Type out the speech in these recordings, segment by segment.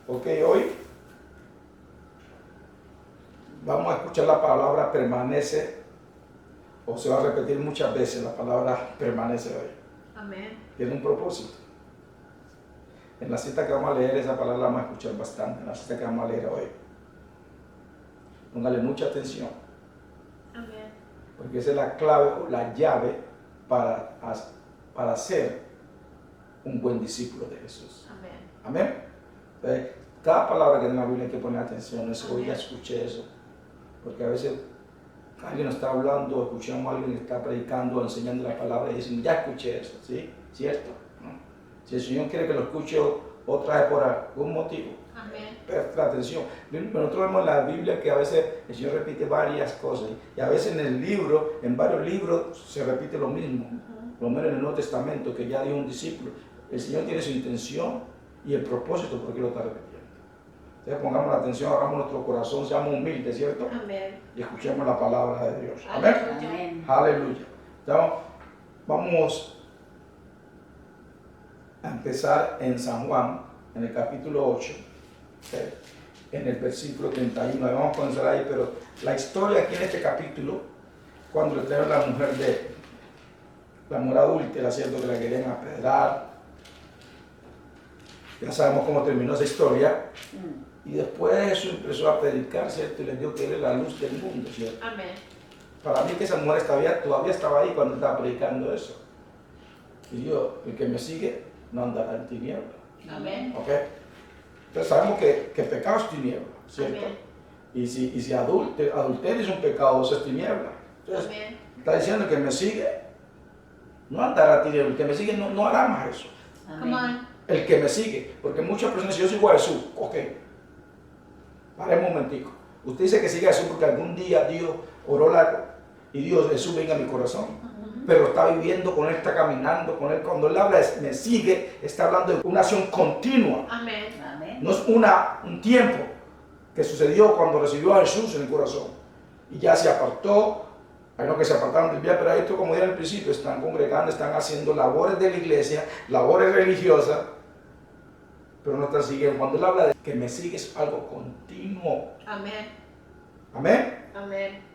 Ok, hoy vamos a escuchar la palabra permanece, o se va a repetir muchas veces la palabra permanece hoy. Amén. Tiene un propósito. En la cita que vamos a leer, esa palabra la vamos a escuchar bastante, en la cita que vamos a leer hoy. Póngale mucha atención, Amén. porque esa es la clave o la llave para ser un buen discípulo de Jesús. Amén. Amén. Entonces, cada palabra que en la Biblia hay que poner atención, es hoy ya escuché eso, porque a veces alguien nos está hablando, escuchamos a alguien que está predicando o enseñando la palabra y dicen, ya escuché eso, ¿sí? ¿Cierto? ¿No? Si el Señor quiere que lo escuche otra vez por algún motivo, Amén. presta atención. Nosotros vemos en la Biblia que a veces el Señor repite varias cosas y a veces en el libro, en varios libros se repite lo mismo. Por lo menos en el Nuevo Testamento que ya dio un discípulo. El Señor tiene su intención y el propósito por qué lo está repitiendo. Entonces pongamos la atención, abramos nuestro corazón, seamos humildes, ¿cierto? Amén. Y escuchemos la palabra de Dios. Amén. Amén. Aleluya. Entonces, vamos a empezar en San Juan, en el capítulo 8, ¿okay? En el versículo 31. Ahí vamos a comenzar ahí, pero la historia aquí en este capítulo, cuando le trajeron la mujer adúltera, ¿cierto? Que la querían apedrear. Ya sabemos cómo terminó esa historia. Y después Jesús empezó a predicar, ¿cierto? Y les dijo que Él es la luz del mundo, ¿cierto? Amén. Para mí que esa mujer todavía estaba ahí cuando estaba predicando eso. Y yo, el que me sigue no andará en tinieblas. Amén. ¿Ok? Entonces sabemos que pecado es tiniebla, ¿cierto? Amén. Y si adulterio es un pecado, eso es tiniebla. Entonces, Amén. está diciendo que me sigue no andará en tinieblas. El que me sigue no hará más eso. Come on. El que me sigue, porque muchas personas dicen, yo sigo a Jesús. Ok, para un momentico. Usted dice que sigue a Jesús porque algún día Dios oró y Dios, Jesús venga a mi corazón. Pero está viviendo con Él, está caminando con Él. Cuando Él habla de me sigue, está hablando de una acción continua. Amén. Amén. No es un tiempo que sucedió cuando recibió a Jesús en el corazón. Y ya se apartó. Hay unos que se apartaron del viaje, pero esto, como dije al principio, están congregando, están haciendo labores de la iglesia, labores religiosas, pero no están siguiendo. Cuando Él habla de que me sigue es algo continuo. Amén. Amén. Amén.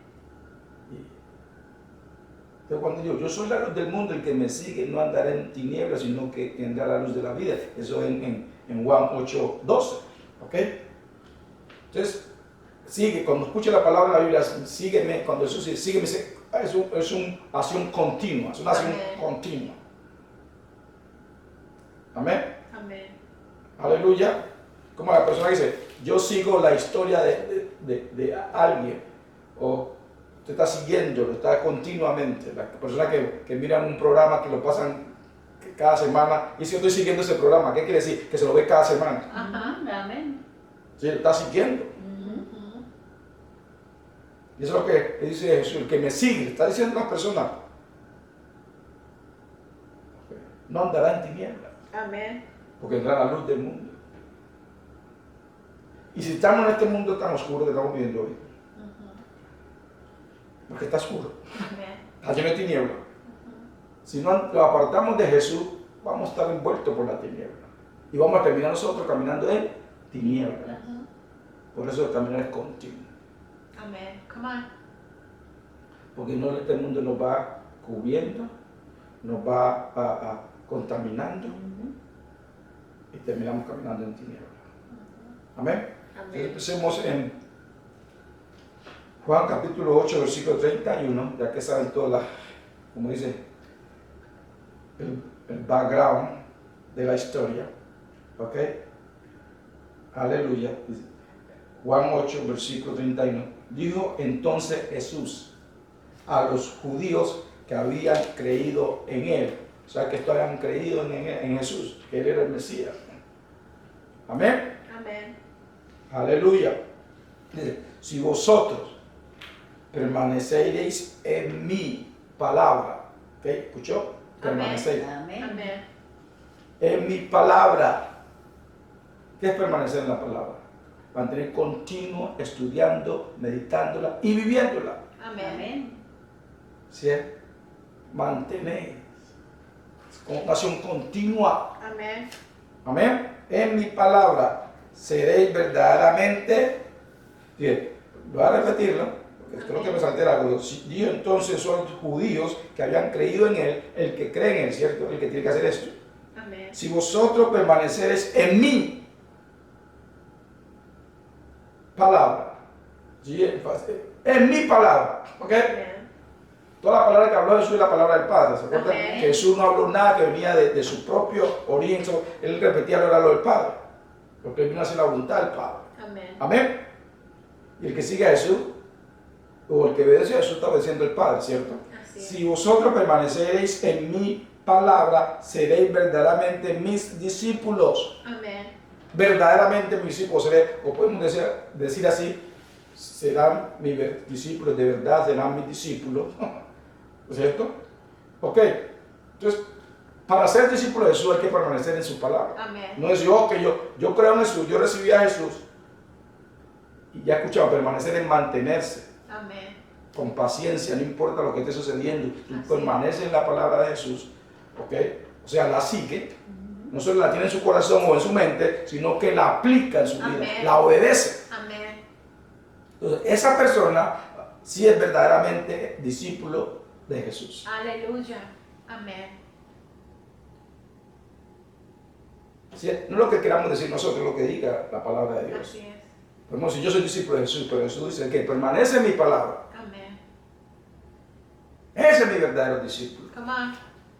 Entonces cuando yo soy la luz del mundo, el que me sigue no andará en tinieblas, sino que tendrá la luz de la vida. Eso en Juan 8:12. ¿Ok? Entonces, sigue, cuando escuche la palabra de la Biblia, sígueme, cuando Jesús dice, sígueme, es una acción continua, es una acción continua. Amén. Amén. Aleluya. Como la persona dice, yo sigo la historia de alguien, o usted está siguiéndolo, está continuamente. La persona que miran un programa que lo pasan cada semana, y si yo estoy siguiendo ese programa, ¿qué quiere decir? Que se lo ve cada semana. Ajá. Amén. Sí, lo está siguiendo. Y eso es lo que dice Jesús, el que me sigue, está diciendo las personas, no andará en tinieblas, Amén. porque tendrá la luz del mundo. Y si estamos en este mundo tan oscuro que estamos viviendo hoy, porque está oscuro, Amén. está lleno de tinieblas. Si no lo apartamos de Jesús, vamos a estar envueltos por la tiniebla. Y vamos a terminar nosotros caminando en tinieblas. Por eso el caminar es continuo. Amén. Come on. Porque no este mundo nos va cubriendo, nos va contaminando y terminamos caminando en tinieblas. Amén. Entonces empecemos en Juan capítulo 8, versículo 31, ya que saben toda como dice, el background de la historia. ¿Ok? Aleluya. Juan 8, versículo 31. Dijo entonces Jesús a los judíos que habían creído en Él, o sea, que estos habían creído en Jesús, que Él era el Mesías. Amén. Amén. Aleluya. Dice, si vosotros permaneceréis en mi palabra, ¿ok? ¿Escuchó? Permaneceréis. Amén. Amén. En mi palabra. ¿Qué es permanecer en la palabra? Mantener continuo, estudiando, meditándola y viviéndola. Amén. ¿Sí? Mantener. Con acción continua. Amén. Amén. En mi palabra. seréis verdaderamente, bien, voy a repetirlo, porque creo que me salté algo. Dios entonces son los judíos que habían creído en Él, el que cree en Él, ¿cierto? El que tiene que hacer esto. Amén. Si vosotros permaneceréis en mi palabra, ¿sí? En mi palabra, ¿ok? Amén. Toda la palabra que habló Jesús es la palabra del Padre. ¿Se acuerdan? Amén. Que Jesús no habló nada que venía de su propio origen. Él repetía lo del Padre. Porque él vino a hacer la voluntad del Padre. Amén. Amén. Y el que sigue a Jesús, o el que obedece a Jesús, está obedeciendo al Padre, ¿cierto? Así es. Si vosotros permaneceréis en mi palabra, seréis verdaderamente mis discípulos. Amén. Verdaderamente mis discípulos seréis, o podemos decir así, serán mis discípulos, de verdad serán mis discípulos. ¿Cierto? Ok. Entonces, para ser discípulo de Jesús hay que permanecer en su palabra. Amén. No es yo creo en Jesús, yo recibí a Jesús. Y ya escuchado, permanecer en mantenerse. Amén. Con paciencia, no importa lo que esté sucediendo. Tú Así permaneces en la palabra de Jesús. ¿Ok? O sea, la sigue. No solo la tiene en su corazón o en su mente, sino que la aplica en su vida. Amén. La obedece. Amén. Entonces, esa persona sí es verdaderamente discípulo de Jesús. Aleluya. Amén. ¿Sí? No es lo que queramos decir nosotros, lo que diga la palabra de Dios. Así es. Podemos decir, yo soy discípulo de Jesús, pero Jesús dice que permanece en mi palabra. Amén. Ese es mi verdadero discípulo. Come on.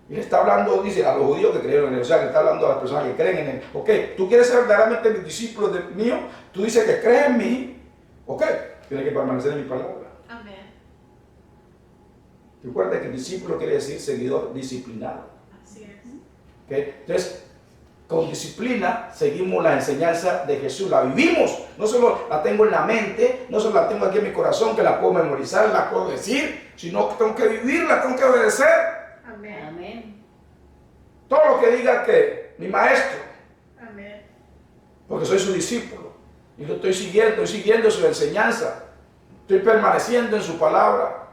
Y le está hablando, dice, a los judíos que creyeron en él, o sea, que está hablando a las personas que creen en él. Ok, tú quieres ser verdaderamente mi discípulo mío, tú dices que crees en mí, ok, tienes que permanecer en mi palabra. Amén. Recuerda que discípulo quiere decir seguidor disciplinado. Así es. ¿Okay? Entonces, con disciplina seguimos la enseñanza de Jesús, la vivimos. No solo la tengo en la mente, no solo la tengo aquí en mi corazón, que la puedo memorizar, la puedo decir, sino que tengo que vivirla, tengo que obedecer. Amén. Amén. Todo lo que diga que mi maestro, Amén. porque soy su discípulo y lo estoy siguiendo su enseñanza, estoy permaneciendo en su palabra.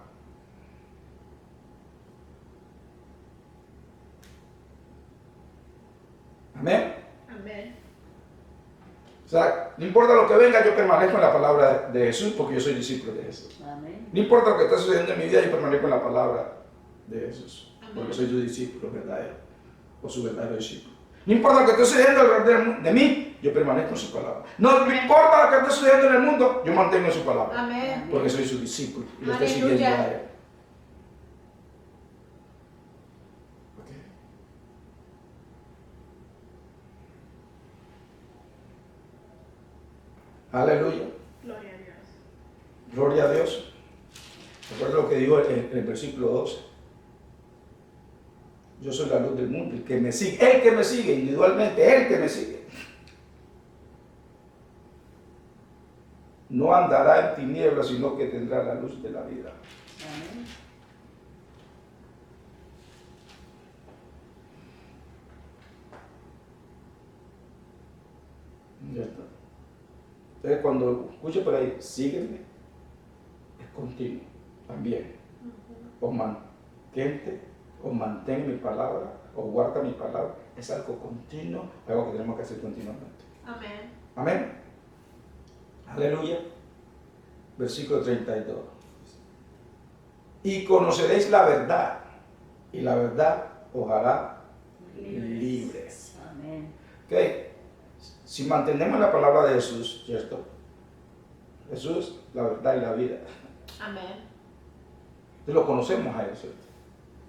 Amén. Amén. O sea, no importa lo que venga, yo permanezco en la palabra de Jesús porque yo soy discípulo de Jesús. Amén. No importa lo que está sucediendo en mi vida, yo permanezco en la palabra de Jesús Amén. porque soy su discípulo verdadero o su verdadero discípulo. No importa lo que esté sucediendo alrededor de mí, yo permanezco en su palabra. No importa lo que esté sucediendo en el mundo, yo mantengo en su palabra Amén. porque soy su discípulo y lo estoy Aleluya. siguiendo a él. Aleluya. Gloria a Dios. Gloria a Dios. Recuerda lo que dijo en el versículo 12. Yo soy la luz del mundo. El que me sigue individualmente, el que me sigue, no andará en tinieblas, sino que tendrá la luz de la vida. Amén. Ya está. Entonces, cuando escuche por ahí, sígueme, es continuo también. O mantente, o mantén mi palabra, o guarda mi palabra. Es algo continuo, algo que tenemos que hacer continuamente. Amén. Amén. Aleluya. Versículo 32. Y conoceréis la verdad, y la verdad os hará libres. Amén. ¿Ok? Si mantenemos la palabra de Jesús, ¿cierto? Jesús, la verdad y la vida. Amén. Entonces lo conocemos a Él, ¿cierto?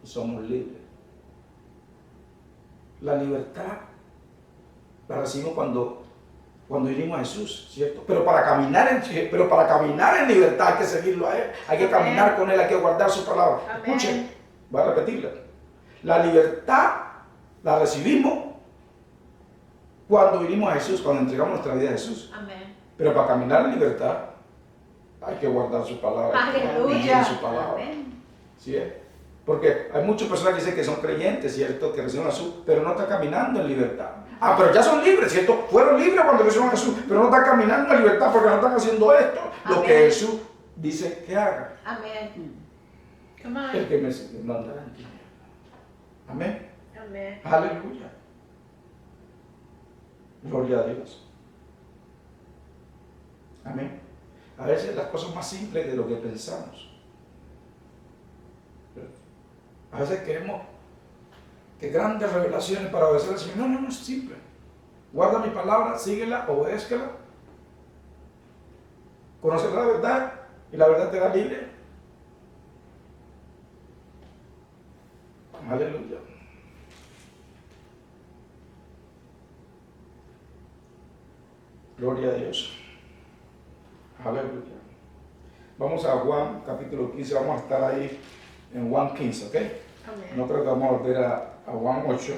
Y somos libres. La libertad la recibimos cuando vinimos a Jesús, ¿cierto? Pero para caminar en libertad hay que seguirlo a Él. Hay que Amén. caminar con Él, hay que guardar su palabra. Amén. Escuchen, voy a repetirla. La libertad la recibimos cuando vinimos a Jesús, cuando entregamos nuestra vida a Jesús. Amén. Pero para caminar en libertad hay que guardar su palabra. Hay que Aleluya. cumplir su palabra. Amén. ¿Sí es? Porque hay muchas personas que dicen que son creyentes, ¿cierto? Que reciben a Jesús, pero no están caminando en libertad. Ah, pero ya son libres, ¿cierto? Fueron libres cuando recibieron a Jesús, pero no están caminando en libertad porque no están haciendo esto, lo Amén. que Jesús dice que haga. Amén. Come El on. que me sigue no andará en tinieblas. Amén. Amén. Aleluya. Gloria a Dios. Amén. A veces las cosas más simples de lo que pensamos. A veces queremos que grandes revelaciones para obedecer al Señor. No, es simple. Guarda mi palabra, síguela, obedézcala. Conocer la verdad y la verdad te da libre. Aleluya. Gloria a Dios. Aleluya. Vamos a Juan capítulo 15, vamos a estar ahí en Juan 15, ¿ok? Amén. No creo que vamos a volver a Juan 8,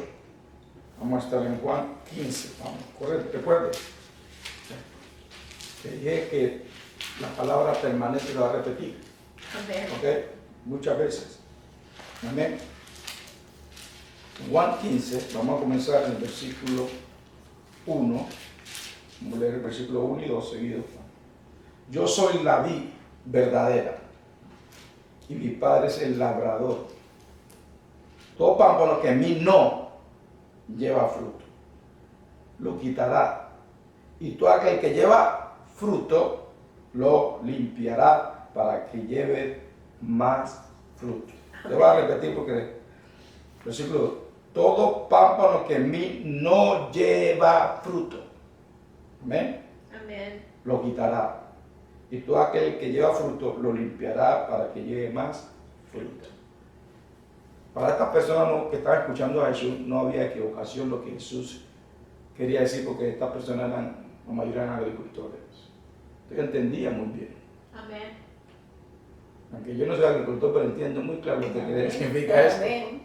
vamos a estar en Juan 15, vamos, recuerde que dije que la palabra permanece, la va a repetir, Amén. ¿ok? Muchas veces. Amén. En Juan 15, vamos a comenzar en el versículo 1, vamos a leer el versículo 1 y 2 seguidos. Yo soy la vid verdadera y mi Padre es el labrador. Todo pámpano que en mí no lleva fruto, lo quitará. Y todo aquel que lleva fruto, lo limpiará para que lleve más fruto. Le voy a repetir porque versículo, todo pámpano que en mí no lleva fruto, amén, Amén. lo quitará. Y todo aquel que lleva fruto lo limpiará para que lleve más fruto. Para estas personas que estaban escuchando a Jesús no había equivocación lo que Jesús quería decir, porque estas personas la mayoría eran agricultores. Entonces entendía muy bien. Amén. Aunque yo no soy agricultor, pero entiendo muy claro lo que significa esto. Amén.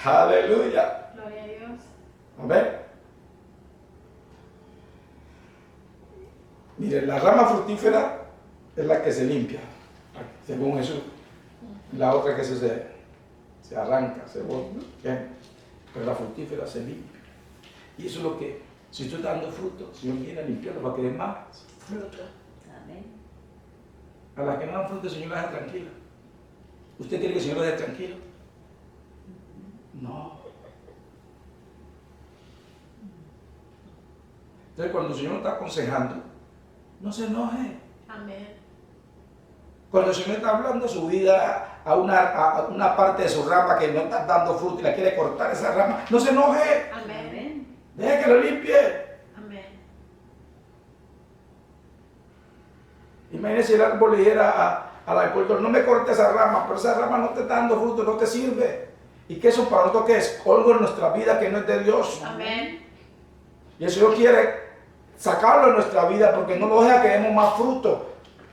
Aleluya. Gloria a Dios. Amén. Mire, la rama fructífera es la que se limpia, según Jesús. La otra que se arranca, se bota. ¿Bien? Pero la fructífera se limpia. Y eso es lo que, si usted está dando fruto, si Dios quiere limpiarlo, va a querer más fruto. Amén. A las que no dan fruto, el Señor las deja tranquilas. ¿Usted quiere que el Señor las deje tranquilo? No. Entonces, cuando el Señor nos está aconsejando, no se enoje. Amén. Cuando el Señor está hablando su vida a una parte de su rama que no está dando fruto y la quiere cortar esa rama, no se enoje. Amén. Deje que lo limpie. Amén. Imagínese si el árbol le dijera al agricultor, no me corte esa rama, pero esa rama no te está dando fruto, no te sirve. ¿Y qué eso para nosotros qué es? Algo en nuestra vida que no es de Dios. Amén. Y el Señor quiere sacarlo de nuestra vida porque no lo deja que demos más fruto.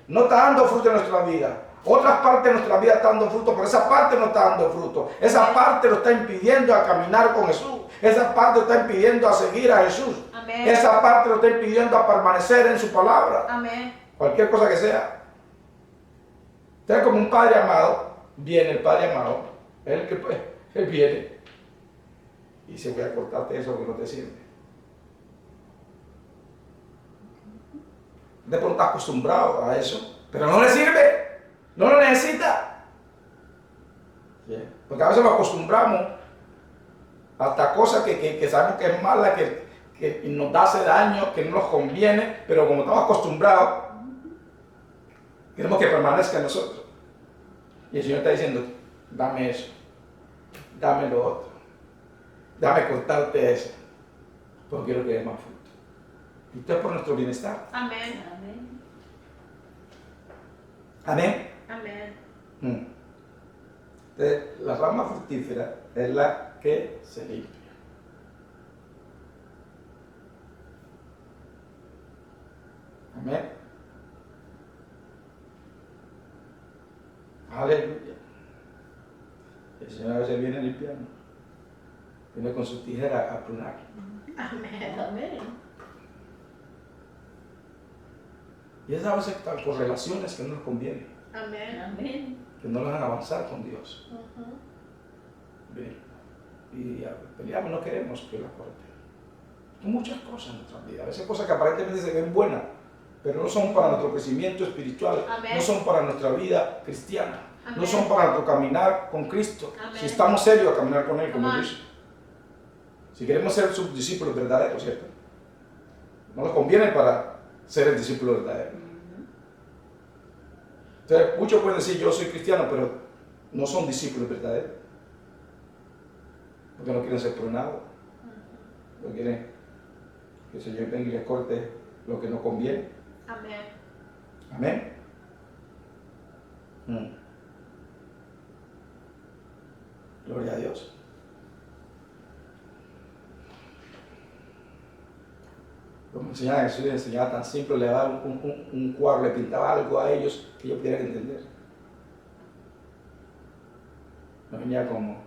No está dando fruto en nuestra vida. Otras partes de nuestra vida están dando fruto, pero esa parte no está dando fruto. Esa parte lo está impidiendo a caminar con Jesús. Esa parte lo está impidiendo a seguir a Jesús. Amén. Esa parte lo está impidiendo a permanecer en su palabra. Amén. Cualquier cosa que sea. Entonces, como un padre amado, viene el padre amado, él viene y dice, voy a cortarte eso que no te sirve. De pronto está acostumbrado a eso, pero no le sirve, no lo necesita. Bien. Porque a veces nos acostumbramos hasta cosas que sabemos que es mala, que nos hace daño, que no nos conviene, pero como estamos acostumbrados, queremos que permanezca en nosotros. Y el Señor está diciendo, dame eso, dame lo otro, dame cortarte eso, porque quiero que dé más fruto. Y esto es por nuestro bienestar. Amén. Amén. Amén. Amén. Entonces, la rama fructífera es la que se limpia. Amén. Aleluya. El Señor a veces viene limpiando. Viene con su tijera a prunar. Amén. Amén. Y esas a veces están con relaciones que no nos convienen, Amén. Amén. que no nos dejan avanzar con Dios. Bien. Y peleamos, no queremos que la corte. Hay muchas cosas en nuestra vida. A veces cosas que aparentemente se ven buenas, pero no son para nuestro crecimiento espiritual, Amén. no son para nuestra vida cristiana, Amén. no son para nuestro caminar con Cristo. Amén. Si estamos serios a caminar con Él, como Come on. dice. Si queremos ser sus discípulos verdaderos, ¿cierto? No nos conviene para ser el discípulo verdadero. Entonces, muchos pueden decir, yo soy cristiano, pero no son discípulos verdaderos. Porque no quieren ser pronados. No quieren que el Señor venga y les corte lo que no conviene. Amén. Amén. Gloria a Dios. Como enseñaba Jesús, le enseñaba tan simple, le daba un cuadro, le pintaba algo a ellos que ellos pudieran entender. No venía como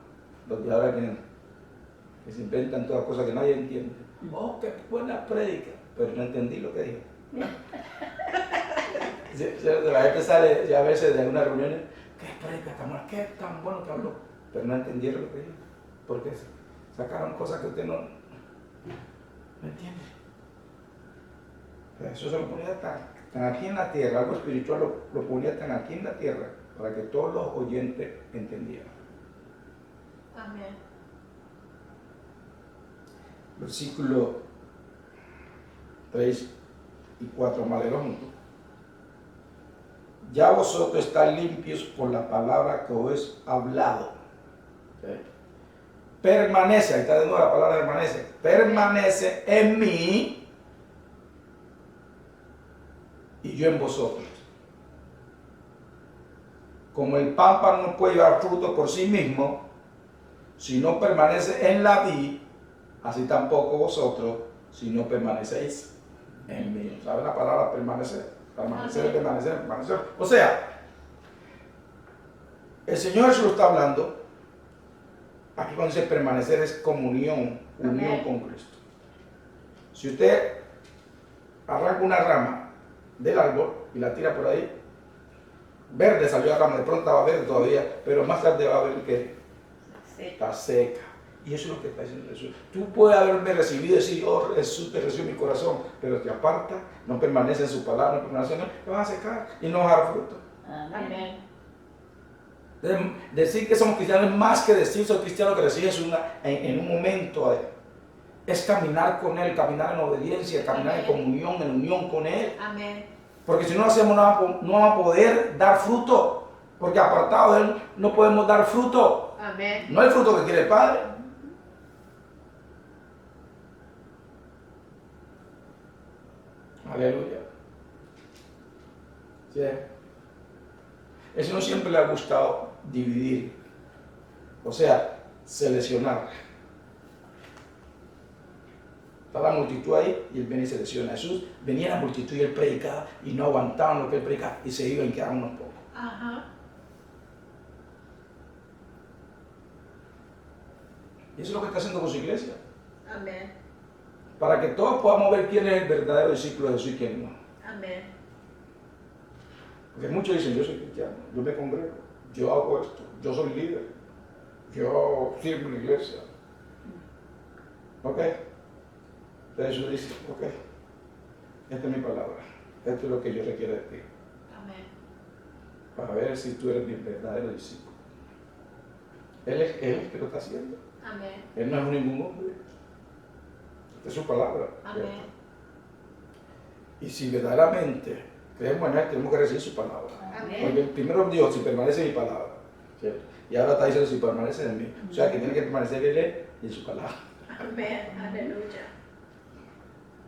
los de ahora que se inventan todas cosas que nadie entiende. Oh, qué buena prédica, pero no entendí lo que dijo. La gente sale ya a veces de algunas reuniones, qué prédica tan buena, qué tan bueno que habló, pero no entendieron lo que dijo, porque sacaron cosas que usted no entiende. Eso se lo ponía tan aquí en la tierra, algo espiritual lo ponía tan aquí en la tierra, para que todos los oyentes entendieran. Amén. Versículo 3 y 4, malero juntos. Ya vosotros estáis limpios por la palabra que os he hablado. ¿Okay? Permanece, ahí está de nuevo la palabra permanece. Permanece en mí y yo en vosotros. Como el pámpano no puede llevar fruto por sí mismo, si no permanece en la vid, así tampoco vosotros, si no permanecéis en mí. ¿Sabe la palabra permanecer? Permanecer, permanecer, permanecer. O sea, el Señor se lo está hablando. Aquí cuando dice permanecer es comunión, unión con Cristo. Si usted arranca una rama del árbol y la tira por ahí, verde salió la rama, de pronto estaba verde todavía, pero más tarde va a ver que está seca. Y eso es lo que está diciendo Jesús. Tú puedes haberme recibido y decir, oh Jesús, te recibo en mi corazón, pero te aparta, no permanece en su palabra, no permanece en él, te vas a secar y no vas a dar fruto. Amén. Decir que somos cristianos es más que decir soy cristiano que recibes en un momento. Es caminar con Él, caminar en obediencia, caminar en comunión, en unión con Él. Amén. Porque si no lo hacemos no vamos a poder dar fruto. Porque apartado de Él no podemos dar fruto. Amén. No hay fruto que quiere el Padre. Aleluya. ¿Sí? Eso no siempre le ha gustado dividir. O sea, seleccionar. Está la multitud ahí y él viene y selecciona. Jesús venía la multitud y él predicaba y no aguantaban lo que él predicaba y se iban y quedaban unos pocos. Ajá. Y eso es lo que está haciendo con su iglesia. Amén. Para que todos podamos ver quién es el verdadero discípulo de Jesús y quién no. Amén. Porque muchos dicen, yo soy cristiano, yo me congrego, yo hago esto, yo soy líder, yo sirvo en la iglesia. ¿Ok? Entonces Jesús dice, ok, esta es mi palabra, esto es lo que yo requiero de ti. Amén. Para ver si tú eres mi verdadero discípulo. Él es el que lo está haciendo. Amén. Él no es ningún hombre. Esta es su palabra. Amén. Y si verdaderamente creemos en Él, tenemos que recibir su palabra. Amén. Porque primero Dios, si permanece en mi palabra. ¿Cierto? Y ahora está diciendo si permanece en mí. O sea que tiene que permanecer en Él y en su palabra. Amén. Aleluya.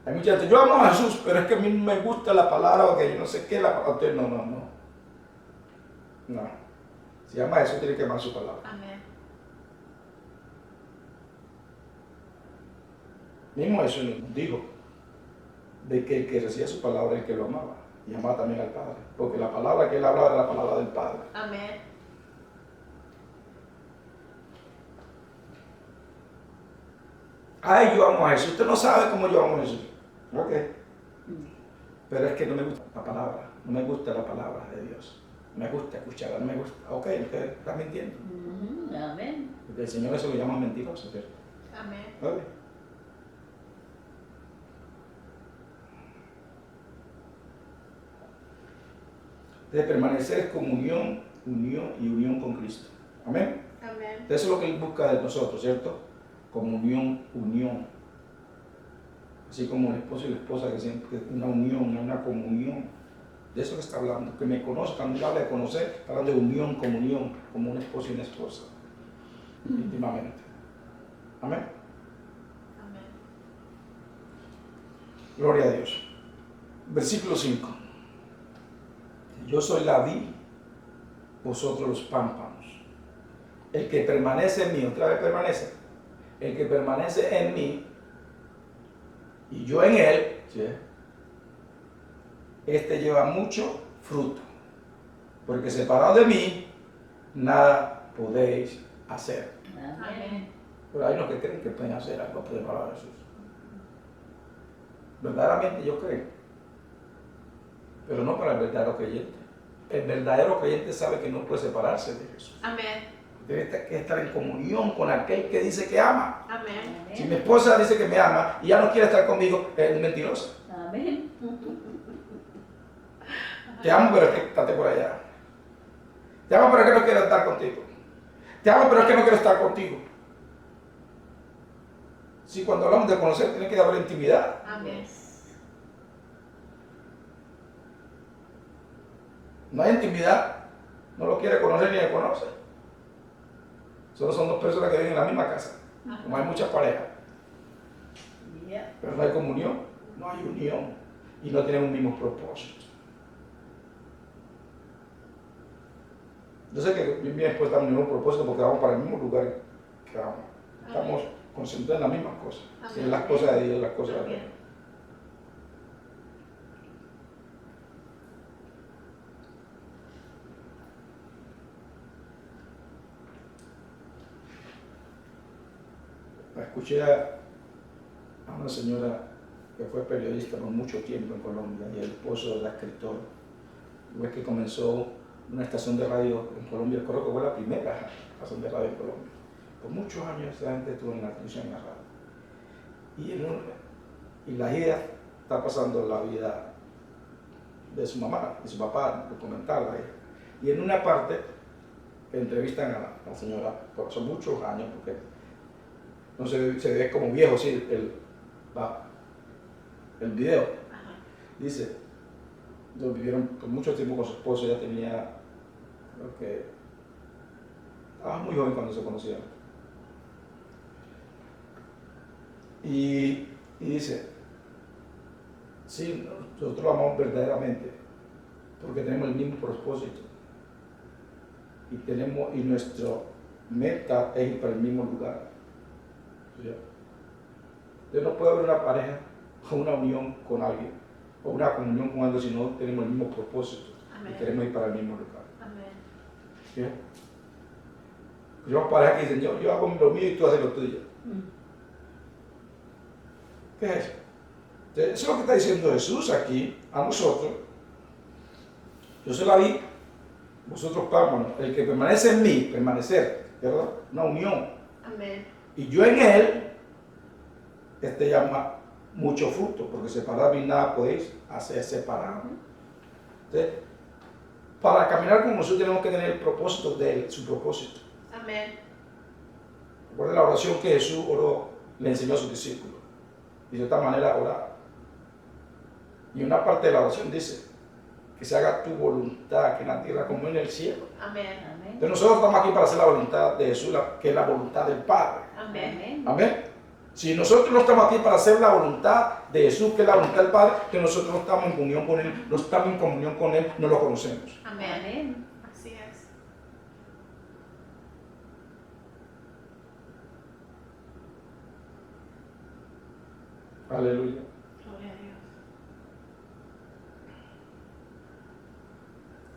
Hay mucha gente, yo amo a Jesús, pero es que a mí no me gusta la palabra o que yo no sé qué la palabra. Usted no. Si ama a Jesús, tiene que amar su palabra. Amén. Mismo eso nos dijo de que el que recibía su palabra es el que lo amaba y amaba también al Padre, porque la palabra que él hablaba era la palabra del Padre. Amén. Ay, yo amo a Jesús. Usted no sabe cómo yo amo a Jesús. Ok. Pero es que no me gusta la palabra, no me gusta la palabra de Dios. No me gusta escucharla, no me gusta. Ok, usted está mintiendo. Amén. Porque el Señor eso lo llama mentiroso, ¿cierto? Amén. ¿Vale? De permanecer es comunión, unión y unión con Cristo. Amén. Amén. Eso es lo que Él busca de nosotros, ¿cierto? Comunión, unión. Así como el esposo y la esposa, que siempre es una unión, una comunión. De eso que está hablando, que me conozca. Cuando uno habla de conocer, está hablando de unión, comunión, como un esposo y una esposa, íntimamente. Amén. Amén. Gloria a Dios. Versículo 5. Yo soy la vid, vosotros los pámpanos. El que permanece en mí, otra vez permanece. El que permanece en mí y yo en él, ¿sí? Este lleva mucho fruto. Porque separado de mí, nada podéis hacer. Amén. Pero hay unos que creen que pueden hacer algo por separado de Jesús. Verdaderamente yo creo. Pero no para el verdadero creyente. El verdadero creyente sabe que no puede separarse de Jesús. Amén. Debe estar en comunión con aquel que dice que ama. Amén. Si mi esposa dice que me ama y ya no quiere estar conmigo, es mentirosa. Amén. Te amo, pero es que estate por allá. Te amo, pero es que no quiero estar contigo. Te amo, pero es que no quiero estar contigo. Sí, cuando hablamos de conocer, tiene que haber intimidad. Amén. No hay intimidad, no lo quiere conocer ni le conoce. Solo son dos personas que viven en la misma casa. Como hay muchas parejas. Yeah. Pero no hay comunión, no hay unión y no tienen un mismo propósito. Yo sé que mi esposa está en el mismo propósito porque vamos para el mismo lugar que vamos. Estamos concentrados en las mismas cosas. Amén. En las cosas de Dios, las cosas de Dios. Amén. Escuché a una señora que fue periodista por mucho tiempo en Colombia y el esposo era escritor. Luego que comenzó una estación de radio en Colombia, creo que fue la primera estación de radio en Colombia. Por muchos años esa gente estuvo en la televisión y en la radio. Y la hija está pasando la vida de su mamá, de su papá, documental. Y en una parte entrevistan a la señora, por son muchos años, porque no se ve como viejo, sí, el video. Ajá. Dice, ellos vivieron por mucho tiempo con su esposo, ella tenía, creo que, estaba muy joven cuando se conocieron. Y dice, sí, nosotros lo amamos verdaderamente, porque tenemos el mismo propósito. Y nuestro meta es ir para el mismo lugar. Yo no puedo haber una pareja o una unión con alguien o una comunión con alguien si no tenemos el mismo propósito. Amén. Y queremos ir para el mismo lugar. Amén. ¿Sí? Yo parejas que dicen, yo hago lo mío y tú haces lo tuyo. ¿Qué es eso? Entonces, eso es lo que está diciendo Jesús aquí a nosotros. Yo soy la vid, vosotros pámpanos. El que permanece en mí, permanecer, ¿verdad? Una unión. Amén. Y yo en él, llama mucho fruto, porque separado de mí nada podéis hacer separado. Entonces, para caminar con nosotros tenemos que tener el propósito de él, su propósito. Amén. Recuerda la oración que Jesús oró, le enseñó a sus discípulos. Y de esta manera orar. Y una parte de la oración dice, que se haga tu voluntad, que en la tierra como en el cielo. Amén. Amén. Entonces nosotros estamos aquí para hacer la voluntad de Jesús, que es la voluntad del Padre. Amén. Amén. Si nosotros no estamos aquí para hacer la voluntad de Jesús, que es la voluntad del Padre, que nosotros no estamos en comunión con Él, no estamos en comunión con Él, no lo conocemos. Amén. Amén. Así es. Aleluya. Gloria a Dios.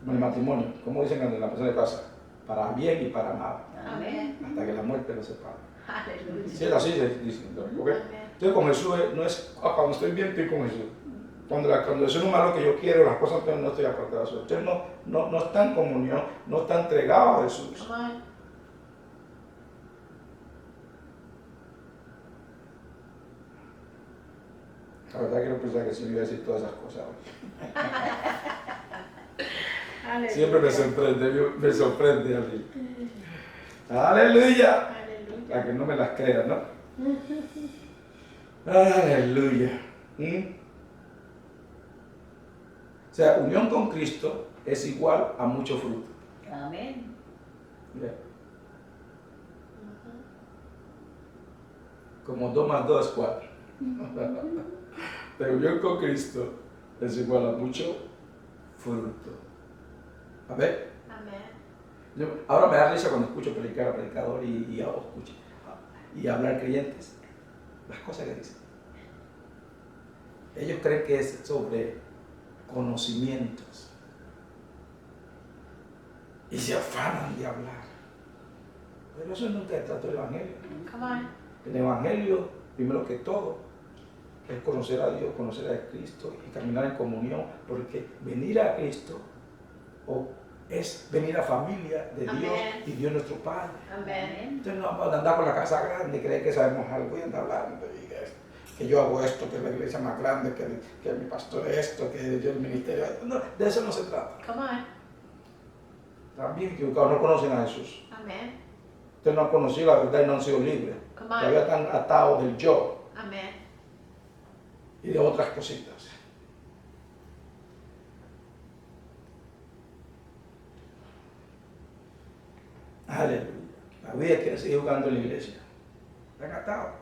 Como en el matrimonio, como dicen cuando la persona pasa, para bien y para mal, Amén. hasta que la muerte los separe. Aleluya. Sí, es así se dice. ¿Ok? Amén. Entonces con Jesús no es, cuando estoy bien estoy con Jesús. Cuando Jesús no es lo que yo quiero, las cosas no estoy apartado de Jesús. Usted no está en comunión, no está entregado a Jesús. Amén. La verdad quiero pensar que sí me iba a decir todas esas cosas hoy. Aleluya. Siempre me sorprende a mí. Aleluya. Aleluya. Para que no me las crean, ¿no? Aleluya. O sea, unión con Cristo es igual a mucho fruto. Amén. Mira. Como 2 más 2 es 4. Pero unión con Cristo es igual a mucho fruto. A ver. Amén. Ahora me da risa cuando escucho predicar a predicador y hablar creyentes. Las cosas que dicen. Ellos creen que es sobre conocimientos. Y se afanan de hablar. Pero eso nunca es trato del Evangelio. Come on. El Evangelio, primero que todo, es conocer a Dios, conocer a Cristo y caminar en comunión, porque venir a Cristo es venir a familia de Dios. Amén. Y Dios nuestro Padre. Amén. Entonces no vamos a andar por la casa grande y creer que sabemos algo y andar hablando que yo hago esto, que es la iglesia más grande, que mi pastor es esto, que yo el ministerio. No, de eso no se trata. Come on. Están bien equivocados, no conocen a Jesús. Amén. Ustedes no han conocido la verdad y no han sido libres. Come Todavía on. están atados del yo Amén. y de otras cositas. Aleluya. La vida quiere seguir jugando en la iglesia. Están atados.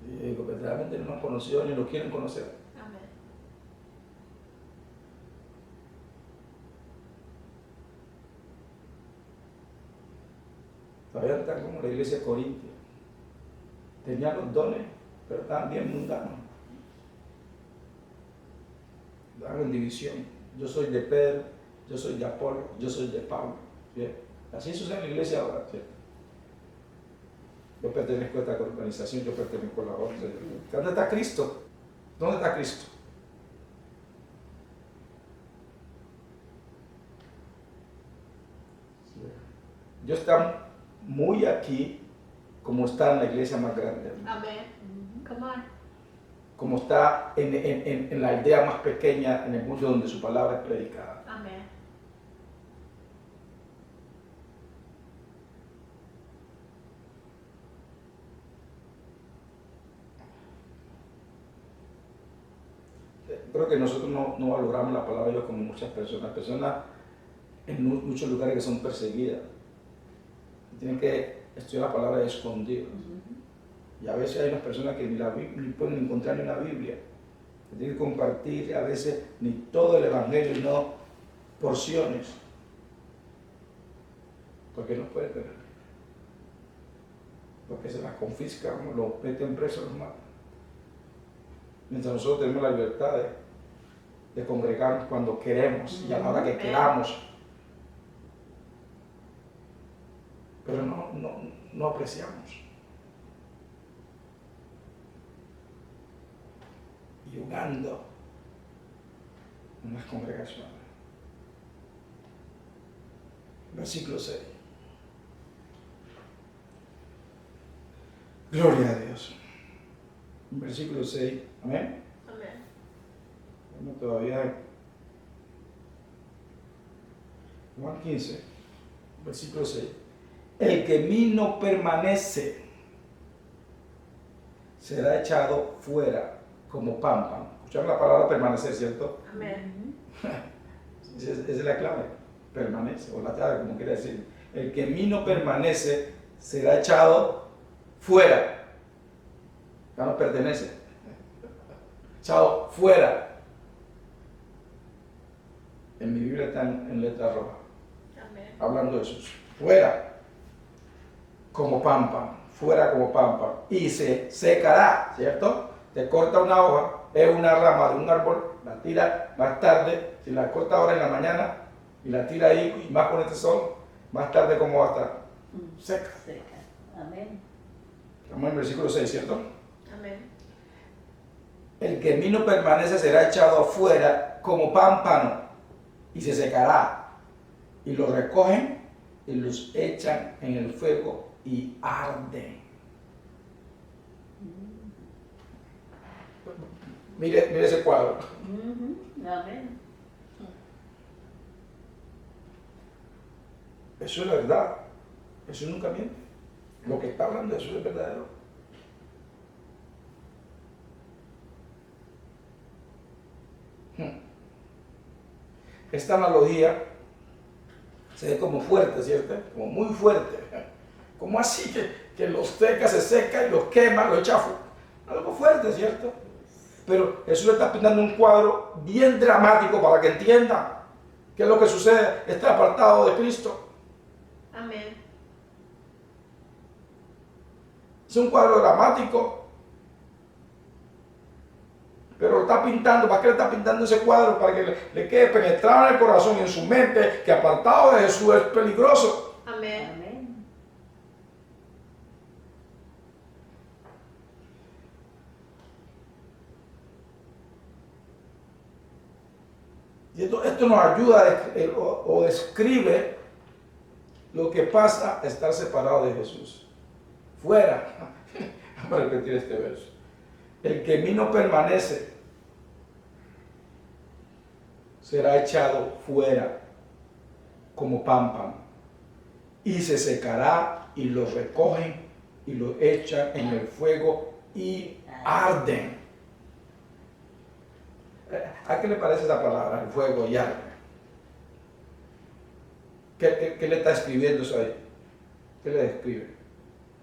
Y digo, verdaderamente no lo han conocido ni lo quieren conocer. Amén. Todavía están como la iglesia de Corintia. Tenían los dones, pero estaban bien mundanos. Estaban en división. Yo soy de Pedro, yo soy de Apolo, yo soy de Pablo. ¿Sí? Así sucede en la iglesia ahora. ¿Sí? Yo pertenezco a esta organización, yo pertenezco a la otra. ¿Dónde está Cristo? ¿Dónde está Cristo? Dios está muy aquí como está en la iglesia más grande, Amén. Come on. como está en la aldea más pequeña en el mundo donde su palabra es predicada. Amén. Creo que nosotros no valoramos la palabra de Dios como muchas personas. Personas en muchos lugares que son perseguidas. Tienen que estudiar la palabra de escondido. Y a veces hay unas personas que ni pueden encontrar ni una Biblia. Que tienen que compartir a veces ni todo el Evangelio, sino porciones. Porque no pueden tener. Porque se las confiscan, los meten presos, los matan. Mientras nosotros tenemos la libertad de congregarnos cuando queremos y a la hora que queramos. Pero no apreciamos. Y jugando en las congregaciones. Versículo 6. Gloria a Dios. Versículo 6. Amén. Amén. Bueno, todavía. Juan 15. Versículo 6. El que en mí no permanece será echado fuera como pámpano. Escucharon la palabra permanecer, ¿cierto? Amén. Esa es la clave. Permanece, o la clave, como quiere decir. El que en mí no permanece será echado fuera. Ya no pertenece. Echado fuera. En mi Biblia está en letra roja. Amén. Hablando de eso. Fuera. Como pámpano. Fuera como pámpano. Y se secará, ¿cierto? Te corta una hoja, es una rama de un árbol, la tira más tarde, si la corta ahora en la mañana y la tira ahí, y más con este sol, más tarde como va a estar seca. Seca. Amén. Estamos en el versículo 6, ¿cierto? Amén. El que en mí no permanece será echado afuera como pámpano y se secará. Y lo recogen y los echan en el fuego y arden. Mire ese cuadro. Amén. Eso es la verdad. Eso nunca miente. Lo que está hablando, eso es verdadero. Esta analogía se ve como fuerte, ¿cierto? Como muy fuerte. Como así que los secas se secan y los queman, los echan. Algo fuerte, ¿cierto? Pero Jesús le está pintando un cuadro bien dramático para que entiendan qué es lo que sucede. Está apartado de Cristo. Amén. Es un cuadro dramático. Pero lo está pintando. ¿Para qué le está pintando ese cuadro? Para que le quede penetrado en el corazón y en su mente que apartado de Jesús es peligroso. Amén. Amén. Y esto nos ayuda o describe lo que pasa estar separado de Jesús. Fuera. Vamos a repetir este verso. El que en mí no permanece será echado fuera como pámpano y se secará y lo recogen y lo echan en el fuego y arden. ¿A qué le parece esa palabra? El fuego y arden. ¿Qué le está escribiendo eso ahí? ¿Qué le describe?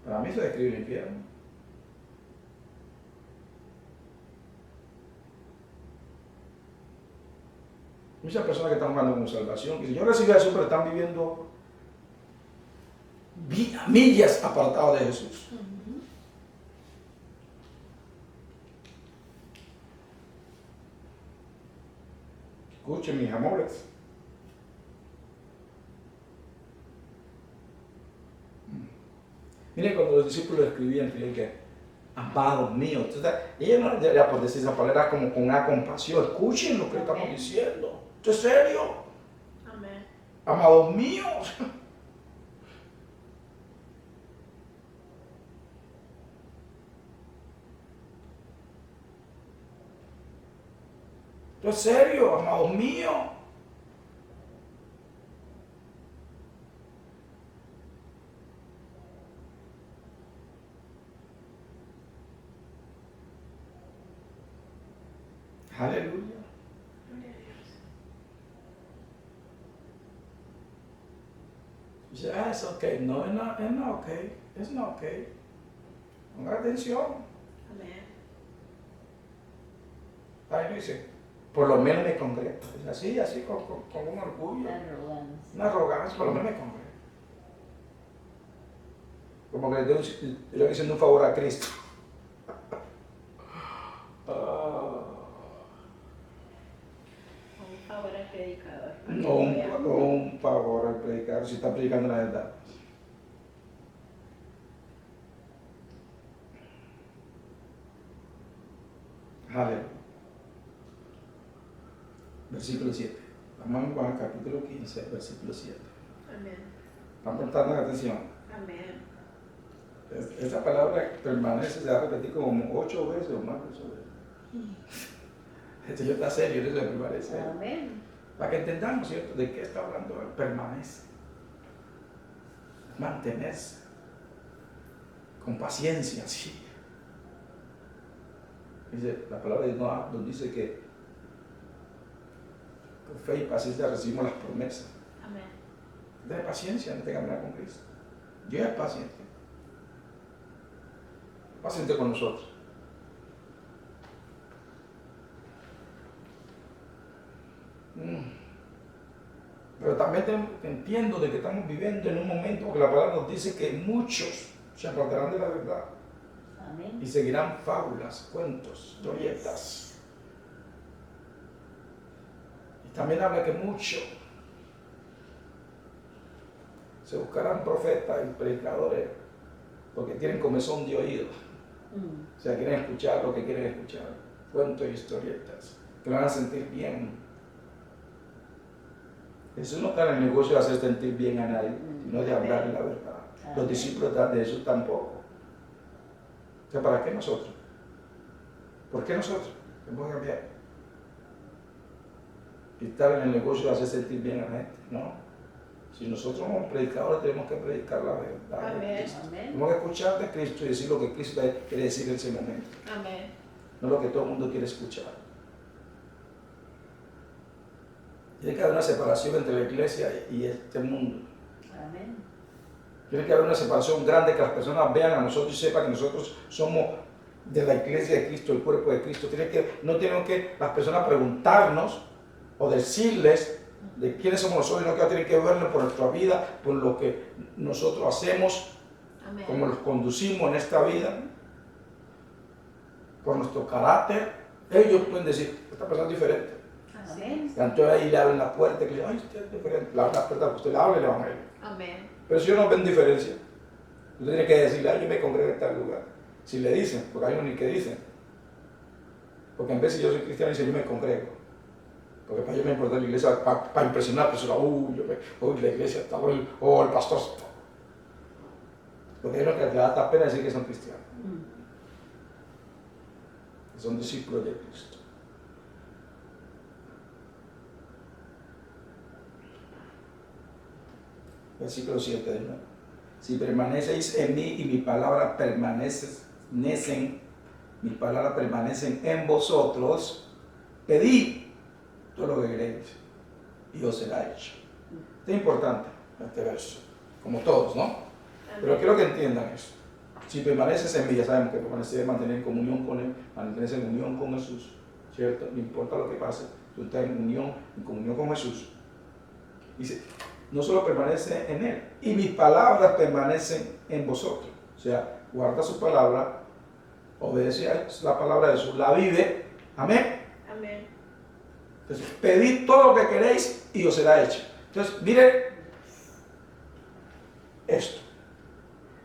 Para mí se describe el infierno. Muchas personas que están hablando con salvación, que si yo recibí a Jesús, pero están viviendo millas apartados de Jesús. Escuchen, mis amores. Miren cuando los discípulos escribían que amados míos, entonces, ellos no ya por decir esa palabra como con una compasión. Escuchen lo que estamos diciendo. ¿Esto es serio? Amén. Amados míos. ¿Esto es serio, amados míos? Aleluya. Gloria a Dios. Dice, es ok. No, es no ok. Es no ok. Ponga atención. Amén. Ahí dice, por lo menos me congrego. Así con un orgullo. Arrogancia. Una arrogancia, por lo menos me congrego. Como que le estoy haciendo un favor a Cristo. Un favor al predicador. O un favor al predicador si está predicando la verdad. Aleluya. Versículo 7. Vamos a Juan capítulo 15, versículo 7. Amén. ¿Están prestando atención? Amén. Esta palabra permanece, se va a repetir como 8 veces o más de 8 veces. Esto ya está serio, eso de permanecer. Amén. Para que entendamos, ¿cierto? ¿De qué está hablando él? Permanece. Mantenerse. Con paciencia, sí. Dice, la palabra de Noah nos dice que con fe y paciencia recibimos las promesas. Amén. De paciencia, no te caminar con Cristo. Dios es paciente. Paciente con nosotros. Pero también entiendo de que estamos viviendo en un momento que la palabra nos dice que muchos se apartarán de la verdad. Amén. Y seguirán fábulas, cuentos, historietas. Y también habla que muchos se buscarán profetas y predicadores porque tienen comezón de oído. O sea, quieren escuchar lo que quieren escuchar. Cuentos y historietas. Que lo van a sentir bien. Jesús no está en el negocio de hacer sentir bien a nadie, sino de hablarle la verdad. Los discípulos de Jesús tampoco. O sea, ¿para qué nosotros? ¿Por qué nosotros? Tenemos que cambiar. Y estar en el negocio de hacer sentir bien a la gente, ¿no? Si nosotros somos predicadores, tenemos que predicar la verdad de Amén. Cristo. Amén. Tenemos que escuchar de Cristo y decir lo que Cristo quiere decir en ese momento. Amén. No lo que todo el mundo quiere escuchar. Tiene que haber una separación entre la iglesia y este mundo. Amén. Tiene que haber una separación grande, que las personas vean a nosotros y sepan que nosotros somos de la iglesia de Cristo, el cuerpo de Cristo. No tenemos que las personas preguntarnos o decirles de quiénes somos nosotros, sino que tienen que verlo por nuestra vida, por lo que nosotros hacemos, Amén. cómo los conducimos en esta vida, por nuestro carácter. Ellos pueden decir, esta persona es diferente. Amén. Entonces ahí le abren la puerta y le dicen, ay, usted es diferente. Le abren la puerta, usted le habla y le van a ir. Amén. Pero si ellos no ven diferencia, usted tiene que decirle, ay, yo me congrego en tal lugar. Si le dicen, porque hay unos ni que dicen. Porque en vez de yo soy cristiano, dice, yo me congrego. Porque para yo me importa la iglesia, para impresionar a la persona, la iglesia está, el pastor está. Porque hay unos que le da hasta pena decir que son cristianos. Que son discípulos de Cristo. Versículo 7 de nuevo. Si permanecéis en mí y mis palabras permanecen en vosotros, pedid todo lo que queréis y os será hecho. Esto es importante, este verso, como todos, ¿no? Pero quiero que entiendan eso. Si permaneces en mí, ya sabemos que permanecer, mantener en comunión con Él, mantenerse en unión con Jesús, ¿cierto? No importa lo que pase, tú estás en comunión con Jesús. Dice, no solo permanece en Él, y mis palabras permanecen en vosotros. O sea, guarda su palabra, obedece a la palabra de Jesús, la vive. Amén. Amén. Entonces, pedid todo lo que queréis y os será hecho. Entonces, mire esto.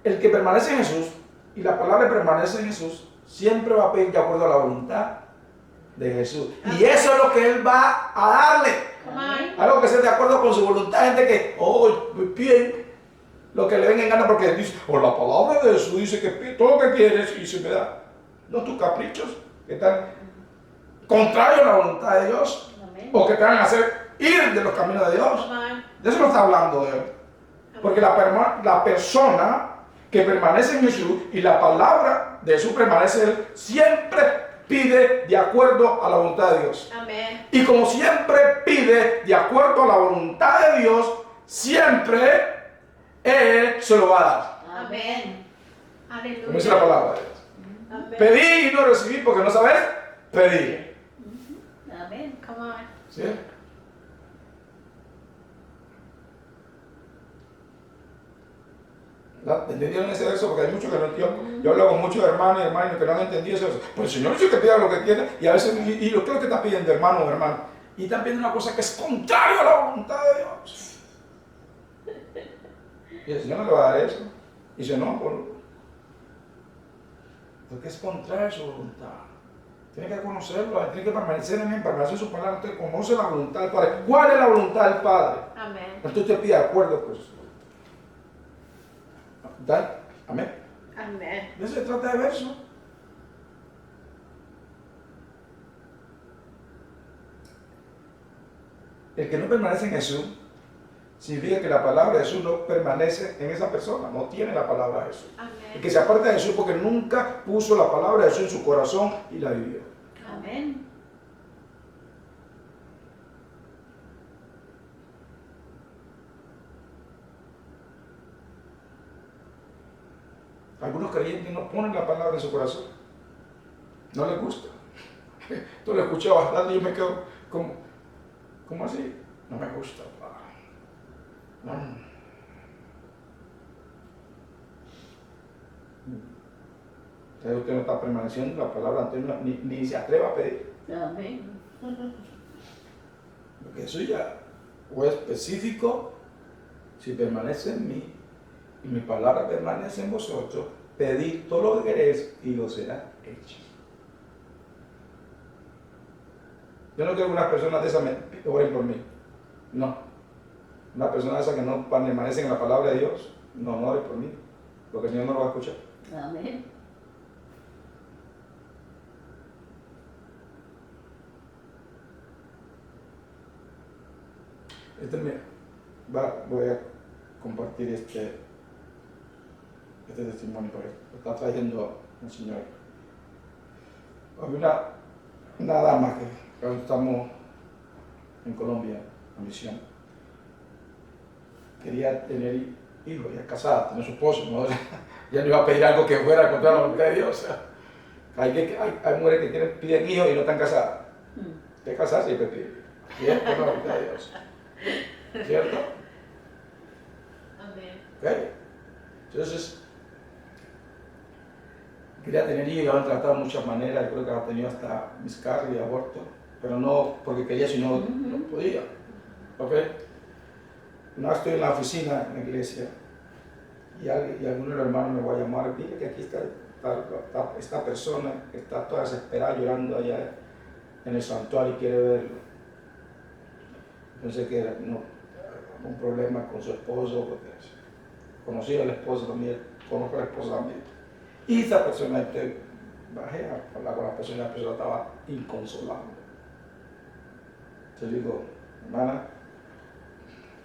El que permanece en Jesús y la palabra permanece en Jesús, siempre va a pedir de acuerdo a la voluntad de Jesús. Y eso es lo que Él va a darle. Amén. Algo que sea de acuerdo con su voluntad. Gente que, piden lo que le venga en gana porque dice, la palabra de Jesús dice que pide todo lo que quieres y se me da. No tus caprichos que están contrarios a la voluntad de Dios. Amén. O que te van a hacer ir de los caminos de Dios. Amén. De eso no está hablando Él. Porque la persona que permanece en Jesús y la palabra de Jesús permanece en Él, siempre pide de acuerdo a la voluntad de Dios. Amén. Y como siempre pide de acuerdo a la voluntad de Dios, siempre Él se lo va a dar. Amén. Aleluya. Como dice la palabra de Dios. Amén. Pedí y no recibí porque no sabes pedir. Amén. Come on. ¿Sí? ¿Entendieron ese verso? Porque hay muchos que no entienden. Yo hablo con muchos hermanos y hermanas que no han entendido ese verso. Pues el Señor dice que pida lo que quiera y a veces, y lo que está pidiendo, hermano o hermana, y están pidiendo una cosa que es contrario a la voluntad de Dios. Y el Señor no le va a dar eso. Y dice, no, porque es contrario a su voluntad. Tiene que conocerlo, tiene que permanecer en Él, permanecer en su palabra. Usted conoce la voluntad del Padre. ¿Cuál es la voluntad del Padre? Amén. Entonces usted pide de acuerdo, pues. Amén. Amén. De eso se trata de verso. El que no permanece en Jesús significa que la palabra de Jesús no permanece en esa persona, no tiene la palabra de Jesús. Amén. El que se aparta de Jesús porque nunca puso la palabra de Jesús en su corazón y la vivió. Amén. Algunos creyentes no ponen la palabra en su corazón. No les gusta. Esto lo escuché bastante y yo me quedo como así. No me gusta. No. Entonces usted no está permaneciendo la palabra ante uno, ni se atreva a pedir. Amén. Porque eso ya o es específico. Si permanece en mí y mi palabra permanece en vosotros, pedid todo lo que queréis y lo será hecho. Yo no quiero que unas personas de esas me oren por mí. No. Una persona de esas que no permanecen en la palabra de Dios, no oren por mí, porque el Señor no lo va a escuchar. Amén. Voy a compartir este testimonio porque lo está trayendo el Señor. Había una dama que cuando estamos en Colombia, ambición. Quería tener hijos, ya casada, tener su esposo, ¿no? Ya no iba a pedir algo que fuera contra la voluntad de Dios. O sea, hay mujeres que piden hijos y no están casadas. De casarse siempre piden. Y es por la voluntad de Dios. ¿Cierto? Amén. ¿Okay? Entonces, quería tener hijos y habían tratado de muchas maneras. Yo creo que había tenido hasta miscarrio y aborto, pero no porque quería, sino no podía. ¿Ok? No estoy en la oficina en la iglesia y alguno de los hermanos me va a llamar. Dile que aquí está esta persona que está toda desesperada llorando allá en el santuario y quiere verlo. Pensé que era un problema con su esposo, porque conocí al esposo también, conozco a la esposa también. Y esa persona, bajé a hablar con la persona estaba inconsolable. Entonces digo, hermana,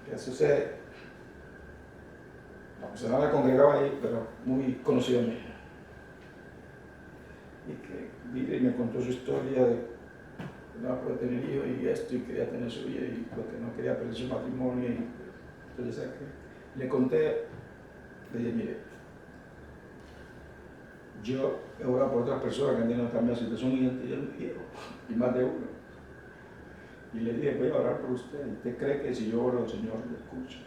¿qué sucede? La persona la congregaba ahí, pero muy conocida mía. Y que vive y me contó su historia de no puede tener hijos y esto, y quería tener su hija, y porque no quería perder su matrimonio. Y entonces le conté, le dije, mire, yo he orado por otras personas que han tenido también la situación y más de uno. Y le dije, voy a orar por usted. ¿Usted cree que si yo oro, el Señor lo escucha?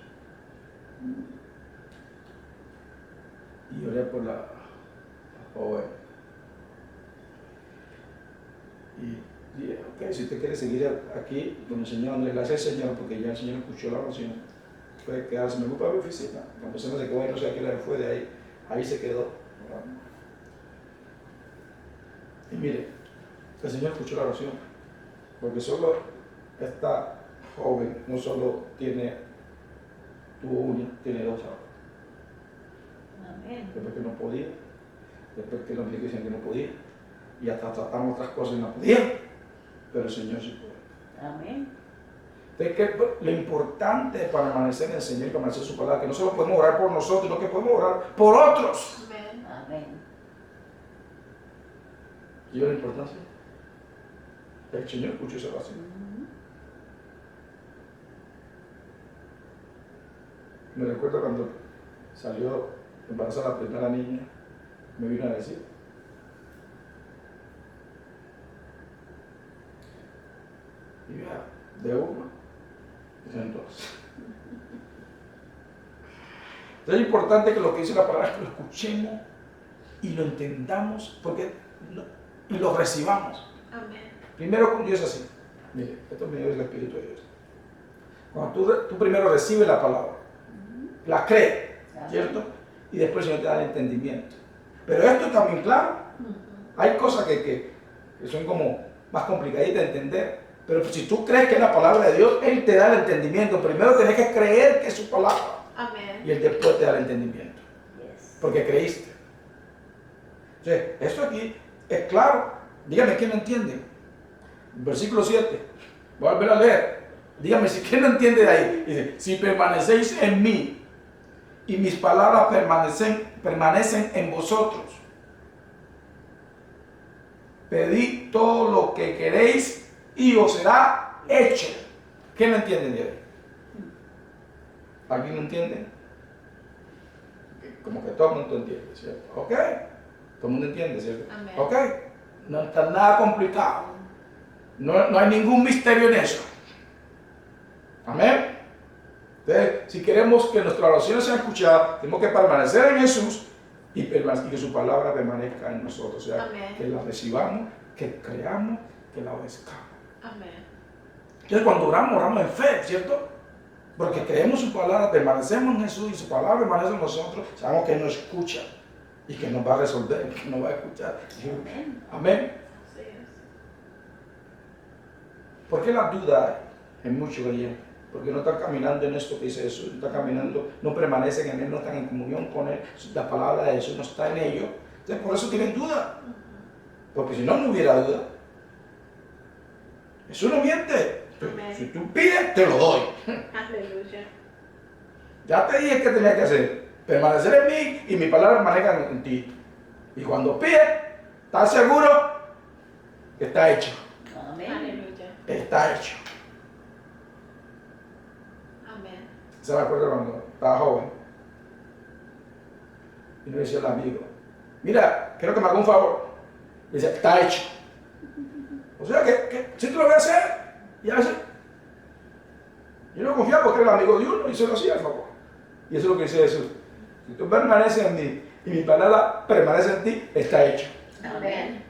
Y oré por la joven. Y dije, ok, si usted quiere seguir aquí con el Señor, le gracias al Señor, porque ya el Señor escuchó la oración. Puede quedarse, me ocupa de mi oficina. La persona se quedó ahí, no sé a qué hora fue de ahí. Ahí se quedó. Y mire, el Señor escuchó la oración, porque solo esta joven no solo tuvo una, tiene dos ahora. Amén. Después que no podía, después que los médicos decían que no podía, y hasta tratamos otras cosas y no podía, pero el Señor sí puede. Amén. Entonces, que lo importante es permanecer en el Señor y permanecer en su palabra, que no solo podemos orar por nosotros, sino que podemos orar por otros. Amén. Amén. ¿Y la importancia? El Señor escuchó esa oración. Me recuerdo cuando salió embarazada la primera niña, me vino a decir, y ya, de uno, dicen dos. Entonces es importante que lo que dice la palabra es que lo escuchemos y lo entendamos y lo recibamos. Amén. Primero con Dios es así. Mire, esto me dio el Espíritu de Dios. Cuando tú primero recibes la palabra, la crees, ¿cierto? Y después el Señor te da el entendimiento. Pero esto es también claro. Hay cosas que son como más complicaditas de entender. Pero si tú crees que es la palabra de Dios, Él te da el entendimiento. Primero tienes que creer que es su palabra. Amén. Y Él después te da el entendimiento. Yes. Porque creíste. Entonces, esto aquí es claro. Dígame quién lo entiende. Versículo 7. Voy a volver a leer. Dígame si quién lo entiende de ahí. Dice, si permanecéis en mí y mis palabras permanecen en vosotros, pedid todo lo que queréis y os será hecho. ¿Quién lo entiende de ahí? ¿Alguien lo entiende? Como que todo el mundo entiende, ¿cierto? ¿Ok? Todo el mundo entiende, ¿cierto? Amén. ¿Ok? No está nada complicado. No hay ningún misterio en eso. Amén. Entonces, si queremos que nuestras oraciones sean escuchadas, tenemos que permanecer en Jesús y que su palabra permanezca en nosotros. O sea, Amén. que la recibamos, que creamos, que la obedezcamos. Amén. Entonces, cuando oramos en fe, ¿cierto? Porque creemos su palabra, permanecemos en Jesús y su palabra permanece en nosotros, sabemos que Él nos escucha y que nos va a resolver, que nos va a escuchar. Amén. Amén. Así es. ¿Por qué la duda en muchos creyentes? Porque no están caminando en esto que dice Jesús, no están caminando, no permanecen en Él, no están en comunión con Él, la palabra de Jesús no está en ellos. Entonces por eso tienen duda, porque si no, no hubiera duda. Jesús no miente. Amén. Si tú pides, te lo doy. Aleluya. Ya te dije qué tenías que hacer, permanecer en mí y mi palabra permanezca en ti. Y cuando pides, ¿estás seguro? Que está hecho. Amén. Aleluya. Está hecho. Se me acuerdo cuando estaba joven. Y le decía al amigo, mira, quiero que me haga un favor. Le decía, está hecho. O sea que si tú lo voy a hacer, y hace. Yo no confiaba porque era el amigo de uno y se lo hacía el favor. Y eso es lo que dice Jesús. Si tú permaneces en mí y mi palabra permanece en ti, está hecho. Amén.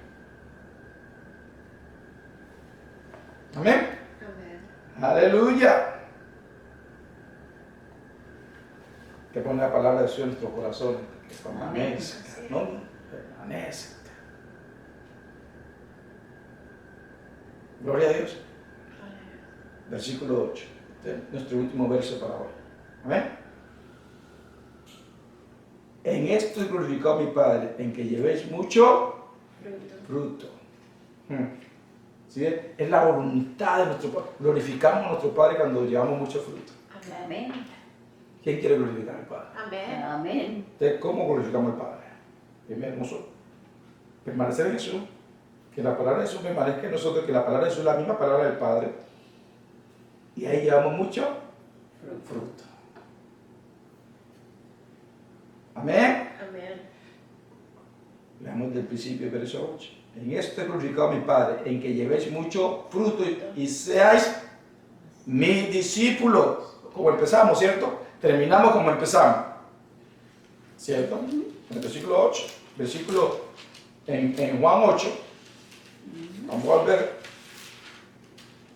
Amén. Amén. Aleluya. Que pone la palabra de Dios en nuestros corazones. Que permanezca, ¿no? Permanezca. Gloria a Dios. Versículo 8. Este es nuestro último verso para hoy. Amén. En esto glorificó a mi Padre, en que llevéis mucho fruto. ¿Sí? Es la voluntad de nuestro Padre. Glorificamos a nuestro Padre cuando llevamos mucho fruto. Amén. ¿Quién quiere glorificar al Padre? Amén. Amén. Entonces, ¿cómo glorificamos al Padre? Primero, nosotros. Permanecer en Jesús. Que la palabra de Jesús permanezca en nosotros, que la palabra de Jesús es la misma palabra del Padre. Y ahí llevamos mucho fruto. Amén. Amén. Leamos del principio, verso 8. En esto he glorificado a mi Padre, en que llevéis mucho fruto y seáis mis discípulos. Como empezamos, ¿cierto? Terminamos como empezamos. ¿Cierto? En el versículo 8. Versículo en Juan 8. Vamos a ver.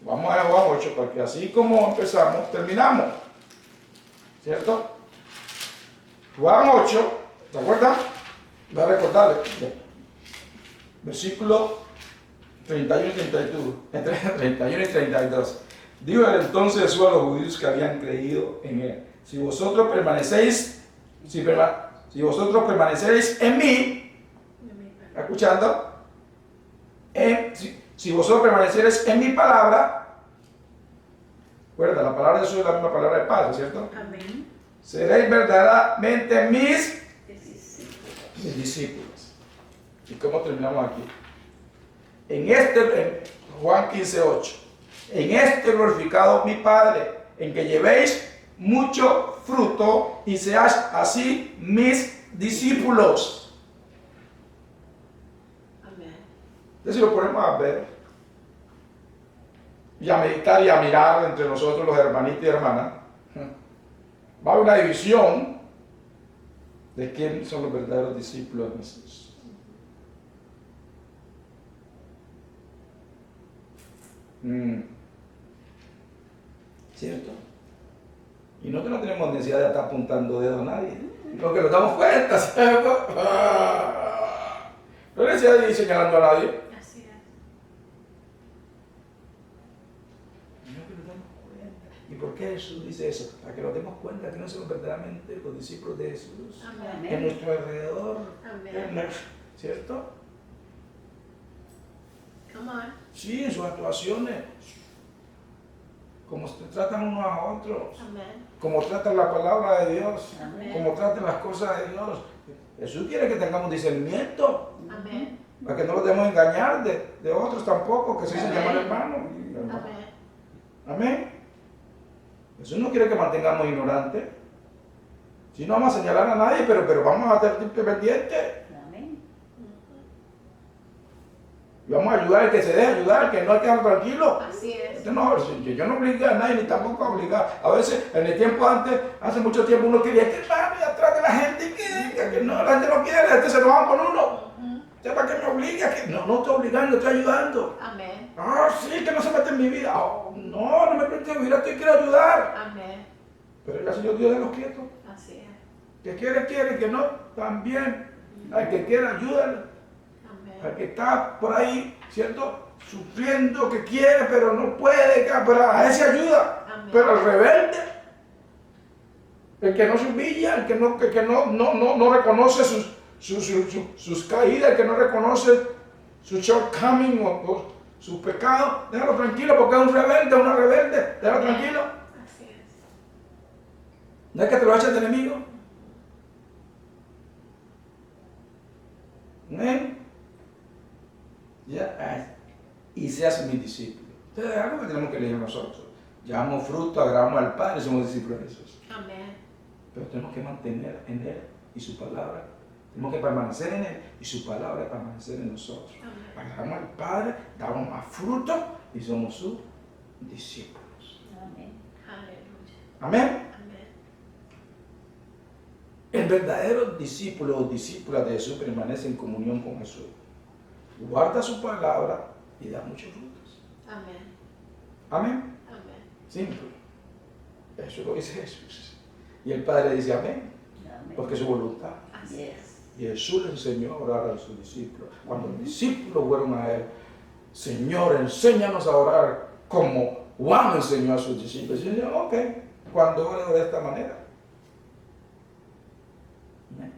Vamos a Juan 8, porque así como empezamos, terminamos. ¿Cierto? Juan 8, ¿te acuerdas? Voy a recordarle. Versículo 31 y 32. 31 y 32. Dijo entonces Jesús a los judíos que habían creído en él: si vosotros permanecéis, si vosotros permaneceréis en mí, ¿está escuchando? Si vosotros permaneceréis en mi palabra, recuerda, la palabra de Jesús es la misma palabra del Padre, ¿cierto? Amén. Seréis verdaderamente mis discípulos. ¿Y cómo terminamos aquí? En Juan 15:8. En este glorificado mi Padre, en que llevéis mucho fruto y seáis así mis discípulos. Amén. Entonces, si lo ponemos a ver y a meditar y a mirar entre nosotros, los hermanitos y hermanas, va a haber una división de quién son los verdaderos discípulos de Jesús. ¿Cierto? Y nosotros no tenemos necesidad de estar apuntando dedo a nadie, porque nos damos cuenta, ¿cierto? No hay necesidad de ir señalando a nadie. Así es. No, que nos damos cuenta. ¿Y por qué Jesús dice eso? Para que nos demos cuenta que no somos verdaderamente los discípulos de Jesús. Amén. En nuestro alrededor. Amén. ¿Cierto? Come on. Sí, en sus actuaciones. Cómo se tratan unos a otros. Amén. Cómo tratan la palabra de Dios. Amén. Cómo tratan las cosas de Dios. Jesús quiere que tengamos discernimiento. Amén. Para que no nos dejemos engañar de otros tampoco, que se dicen llamar hermanos. Amén. Amén. Jesús no quiere que mantengamos ignorantes. Si no vamos a señalar a nadie, pero vamos a estar pendientes. Amén. Y vamos a ayudar al que se deje ayudar, que no hay que dejar tranquilo. Así es. No, yo no obligué a nadie, ni tampoco obligar. A veces, en el tiempo antes, hace mucho tiempo, uno quería que hermano y atrás de la gente, que no, la gente no quiere, la gente se enoja con uno. ¿Usted para qué me obliga? Que no estoy obligando, estoy ayudando. Amén. Ah, sí, que no se mete en mi vida. Oh, no me mete en mi vida, te quiero ayudar. Amén. Pero el Señor Dios de los quietos. Así es. Que quiere, que no, también. Al que quiera, ayúdale. Amén. Al que está por ahí, ¿cierto? Sufriendo, que quiere, pero no puede, pero a ese ayuda. Amén. Pero al rebelde, el que no se humilla, el que no reconoce sus caídas, el que no reconoce sus shortcomings o sus pecados, déjalo tranquilo porque es un rebelde, una rebelde, déjalo tranquilo. Así es. No es que te lo eches de enemigo. Amén. Ya, y seas mi discípulo. Entonces es algo que tenemos que leer nosotros. llevamos fruto, agradamos al Padre, somos discípulos de Jesús. Amén. Pero tenemos que mantener en Él y su palabra. Tenemos que permanecer en Él y su palabra permanecer en nosotros. Amén. Agradamos al Padre, damos más fruto y somos sus discípulos. Amén. Aleluya. Amén. Amén. El verdadero discípulo o discípula de Jesús permanece en comunión con Jesús. Guarda su palabra y da muchos frutos. Amén. Amén. Amén. Simple. Eso lo dice Jesús. Y el Padre dice amén, Amén. porque es su voluntad. Así Yes. es. Y Jesús le enseñó a orar a sus discípulos. Cuando los discípulos fueron a Él, Señor, enséñanos a orar como Juan enseñó a sus discípulos. Y yo, ok, cuando ore de esta manera.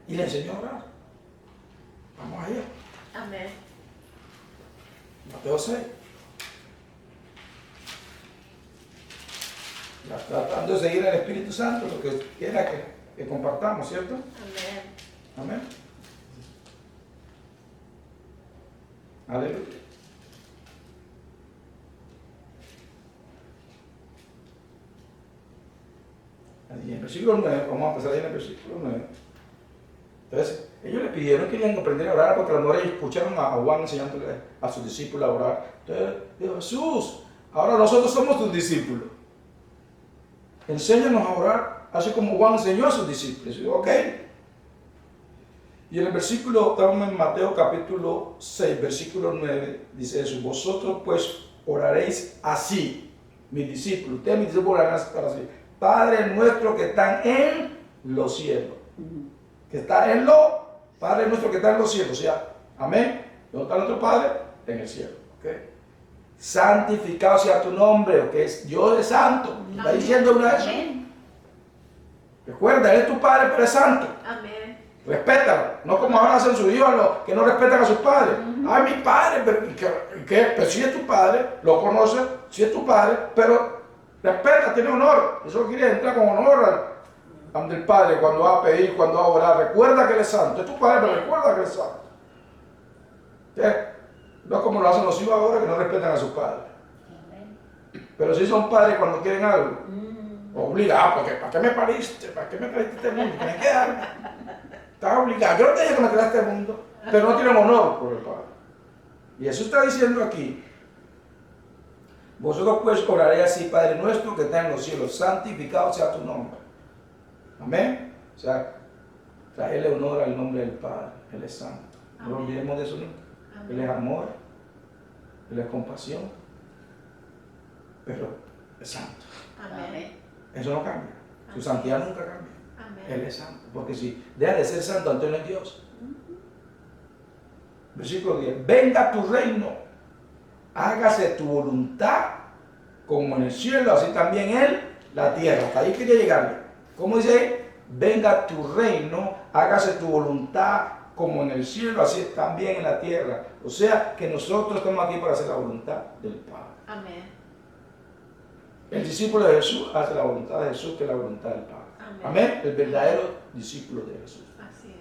Y le enseñó a orar. Vamos allá. Amén. Mateo 6. Ya tratando de seguir al Espíritu Santo, lo que quiera que compartamos, ¿cierto? Amén. Amén. Aleluya. Así, en el versículo 9, vamos a empezar ahí en el versículo 9. Entonces, ellos le pidieron, querían aprender a orar, porque a lo mejor ellos escucharon a Juan enseñándole a sus discípulos a orar. Entonces, dijo, Jesús, ahora nosotros somos tus discípulos. Enséñanos a orar, así como Juan enseñó a sus discípulos. Y yo, ok. Y en el versículo, estamos en Mateo capítulo 6, versículo 9, dice eso, vosotros pues oraréis así, mis discípulos, ustedes mis discípulos orarán así, Padre nuestro que está en los cielos, que está en los, Padre nuestro que está en los cielos, o sea, amén, ¿dónde está nuestro Padre? En el cielo, ok. Santificado sea tu nombre, ok, Dios es santo, está diciendo una vez. Amén. Recuerda, Él es tu Padre, pero es santo. Amén. Respétalo, no como ahora hacen sus hijos los que no respetan a sus padres. Ay, mi padre, pero si es tu padre, lo conoce, si es tu padre, pero respeta, tiene honor. Eso quiere entrar con honor ante el Padre cuando va a pedir, cuando va a orar. Recuerda que Él es santo, es tu padre, pero recuerda que Él es santo. No como lo hacen los hijos ahora que no respetan a sus padres. Amén. Pero si son padres cuando quieren algo, obligados, porque ¿para qué me pariste? ¿Para qué me trajiste este mundo? ¿Qué me queda? Estás obligado. Yo no te dije que me creaste este mundo, pero no tienen honor por el Padre. Y Jesús está diciendo aquí, vosotros pues oraréis así, Padre nuestro que está en los cielos, santificado sea tu nombre. Amén. O sea, traerle honor al nombre del Padre. Él es santo. No lo Amén. olvidemos de eso nunca. Amén. Él es amor, Él es compasión, pero es santo. Amén. Eso no cambia. Su santidad nunca cambia. Amén. Él es santo. Porque si deja de ser santo, entonces no es Dios. Versículo 10. Venga tu reino. Hágase tu voluntad como en el cielo, así también en la tierra. Hasta ahí quería llegarle. ¿Cómo dice ahí? Venga tu reino, hágase tu voluntad como en el cielo, así también en la tierra. O sea que nosotros estamos aquí para hacer la voluntad del Padre. Amén. El discípulo de Jesús hace la voluntad de Jesús, que es la voluntad del Padre. Amén. Amén. El verdadero discípulo de Jesús. Así es.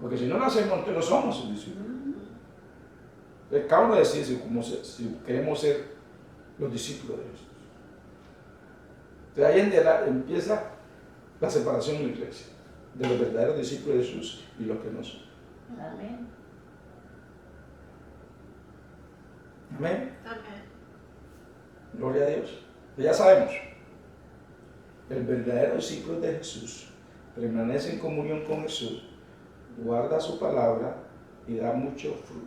Porque si no lo hacemos, entonces no somos sus discípulos. Entonces, cada uno decide si queremos ser los discípulos de Jesús. Entonces ahí empieza la separación en la iglesia de los verdaderos discípulos de Jesús y los que no son. Amén. Amén. Amén. Gloria a Dios. Pues ya sabemos, el verdadero discípulo de Jesús permanece en comunión con Jesús, guarda su palabra y da mucho fruto.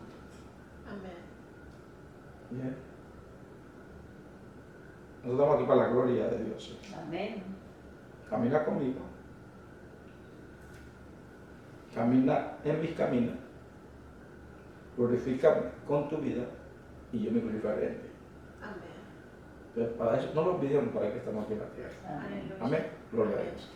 Amén. Bien. Nosotros estamos aquí para la gloria de Dios. Amén. Camina conmigo. Camina en mis caminos. Glorifícame con tu vida y yo me glorificaré en ti. Amén. Entonces, para eso no lo olvidemos para que estamos aquí en la tierra. Amén. Aleluya. Amén. Gloria a Amén. Dios.